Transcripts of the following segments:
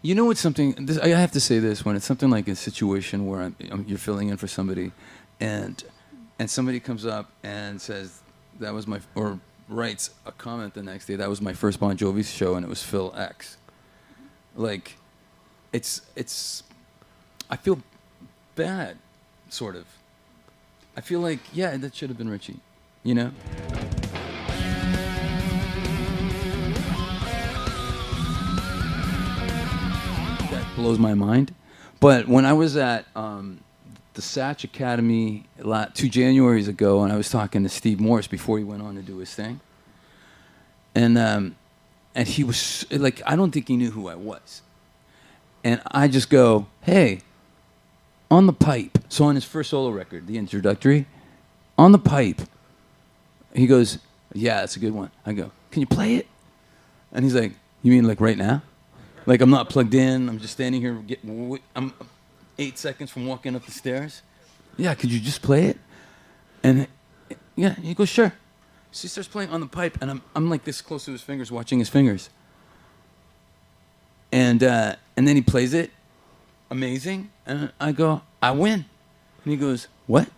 You know what's something? I have to say this when it's something like a situation where you're filling in for somebody, and somebody comes up and says that was or writes a comment the next day, that was my first Bon Jovi show and it was Phil X. Like, it's. I feel bad, sort of. I feel like, yeah, that should have been Richie, you know? That blows my mind. But when I was at the Satch Academy 2 Januaries ago, and I was talking to Steve Morse before he went on to do his thing, and he was, like, I don't think he knew who I was. And I just go, hey, on the pipe. So on his first solo record, the introductory, on the pipe, he goes, yeah, that's a good one. I go, can you play it? And he's like, you mean like right now? Like I'm not plugged in, I'm just standing here, I'm 8 seconds from walking up the stairs. Yeah, could you just play it? And yeah, he goes, sure. So he starts playing on the pipe, and I'm like this close to his fingers, watching his fingers. And then he plays it, amazing, and I go, I win. And he goes, what?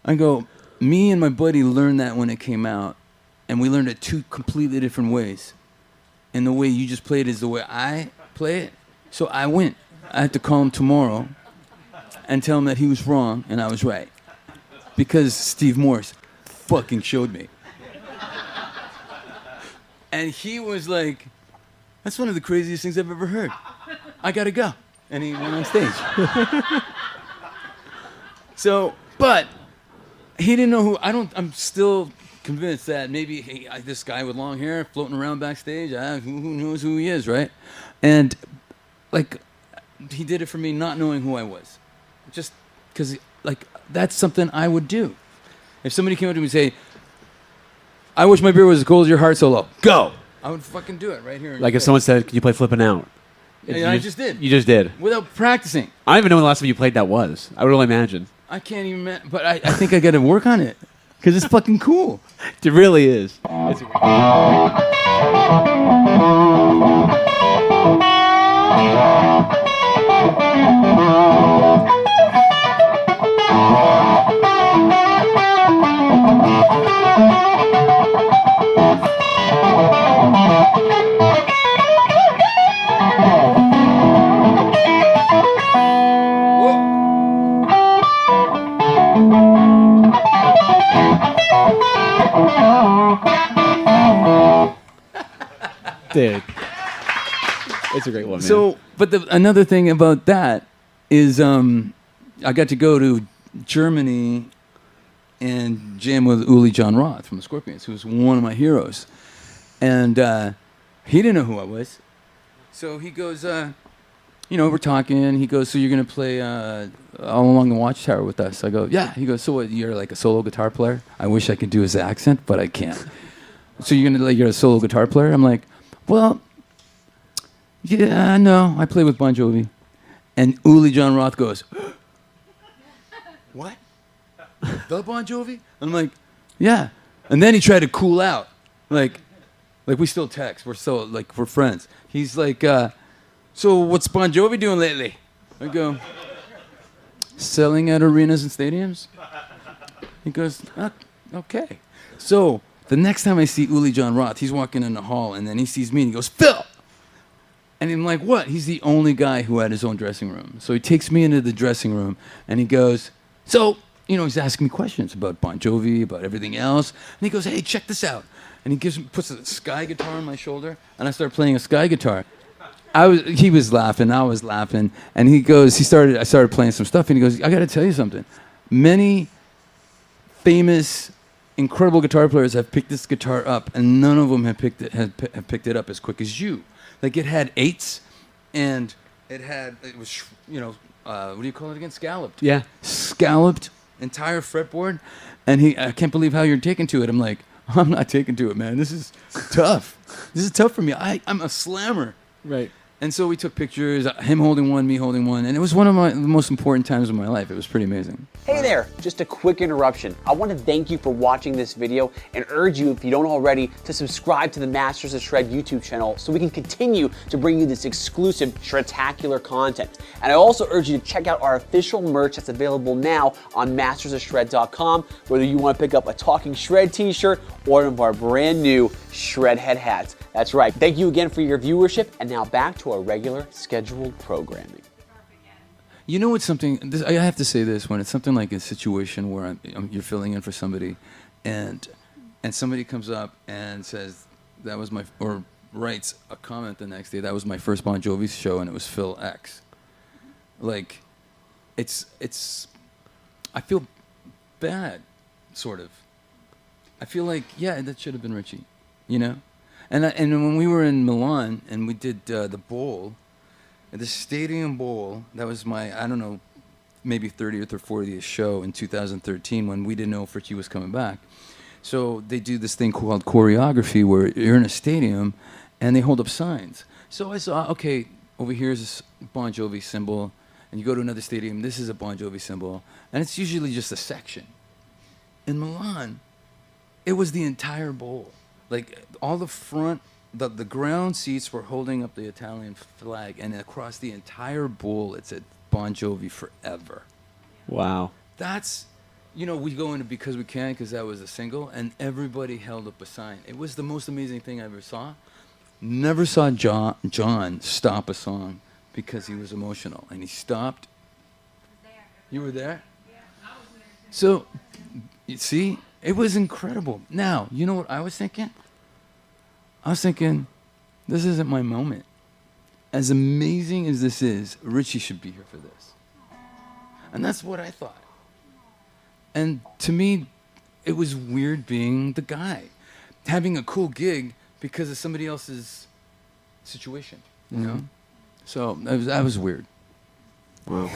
I go, me and my buddy learned that when it came out, and we learned it 2 completely different ways. And the way you just played is the way I play it, so I win. I have to call him tomorrow and tell him that he was wrong and I was right. Because Steve Morse fucking showed me. And he was like, that's one of the craziest things I've ever heard. I gotta go. And he went on stage. So, but he didn't know who, I'm still convinced that maybe this guy with long hair floating around backstage, who knows who he is, right? And like, he did it for me not knowing who I was. Just because, like, that's something I would do. If somebody came up to me and say, I wish my beer was as cold as your heart solo, go! I would fucking do it right here. Like if someone said, can you play Flippin' Out? Yeah, I just did. You just did. Without practicing. I don't even know when the last time you played that was. I would only imagine. I can't even, but I think I got to work on it. Because it's fucking cool. It really is. Dude. It's a great one, man. So, but another thing about that is I got to go to Germany and jam with Uli Jon Roth from the Scorpions, who's one of my heroes. And he didn't know who I was. So he goes, we're talking. He goes, so you're going to play All Along the Watchtower with us? I go, yeah. He goes, so what, you're like a solo guitar player? I wish I could do his accent, but I can't. So you're a solo guitar player? I'm like, well, yeah, no, I play with Bon Jovi. And Uli Jon Roth goes, what? The Bon Jovi? I'm like, yeah. And then he tried to cool out. Like we still text. We're friends. He's like, so what's Bon Jovi doing lately? I go, selling at arenas and stadiums? He goes, okay. So the next time I see Uli Jon Roth, he's walking in the hall, and then he sees me, and he goes, Phil! And I'm like, what? He's the only guy who had his own dressing room. So he takes me into the dressing room, and he goes, so, he's asking me questions about Bon Jovi, about everything else. And he goes, hey, check this out. And he puts a Sky guitar on my shoulder, and I start playing a Sky guitar. He was laughing, I was laughing, and I started playing some stuff, and he goes, I got to tell you something. Many famous, incredible guitar players have picked this guitar up, and none of them have picked it up as quick as you. Like, it had 8s, and it was, what do you call it again? Scalloped. Yeah. Scalloped, entire fretboard, and I can't believe how you're taking to it. I'm like, I'm not taking to it, man. This is tough. This is tough for me. I'm a slammer. Right. And so we took pictures, him holding one, me holding one, and it was one of the most important times of my life. It was pretty amazing. Hey there, just a quick interruption. I want to thank you for watching this video and urge you, if you don't already, to subscribe to the Masters of Shred YouTube channel so we can continue to bring you this exclusive Shredtacular content. And I also urge you to check out our official merch that's available now on mastersofshred.com, whether you want to pick up a Talking Shred t-shirt or one of our brand new Shred Head hats. That's right. Thank you again for your viewership, and now back to our regular scheduled programming. You know what's something, I have to say this, when it's something like a situation where you're filling in for somebody, and somebody comes up and says, that was my, or writes a comment the next day, that was my first Bon Jovi show, and it was Phil X. Like, it's, I feel bad, sort of. I feel like, yeah, that should have been Richie, you know? And when we were in Milan and we did the bowl, the Stadium Bowl, that was my, I don't know, maybe 30th or 40th show in 2013 when we didn't know if Richie was coming back. So they do this thing called choreography where you're in a stadium and they hold up signs. So I saw, okay, over here is this Bon Jovi symbol, and you go to another stadium, this is a Bon Jovi symbol, and it's usually just a section. In Milan, it was the entire bowl. Like, all the front, the ground seats were holding up the Italian flag, and across the entire bowl, it said Bon Jovi forever. Wow. That's, you know, we go into Because We Can, because that was a single, and everybody held up a sign. It was the most amazing thing I ever saw. Never saw John stop a song because he was emotional, and he stopped. You were there? Yeah, I was there. So, you see? It was incredible. Now, you know what I was thinking? I was thinking, this isn't my moment. As amazing as this is, Richie should be here for this. And that's what I thought. And to me, it was weird being the guy, having a cool gig because of somebody else's situation, you know? So that was weird. Wow.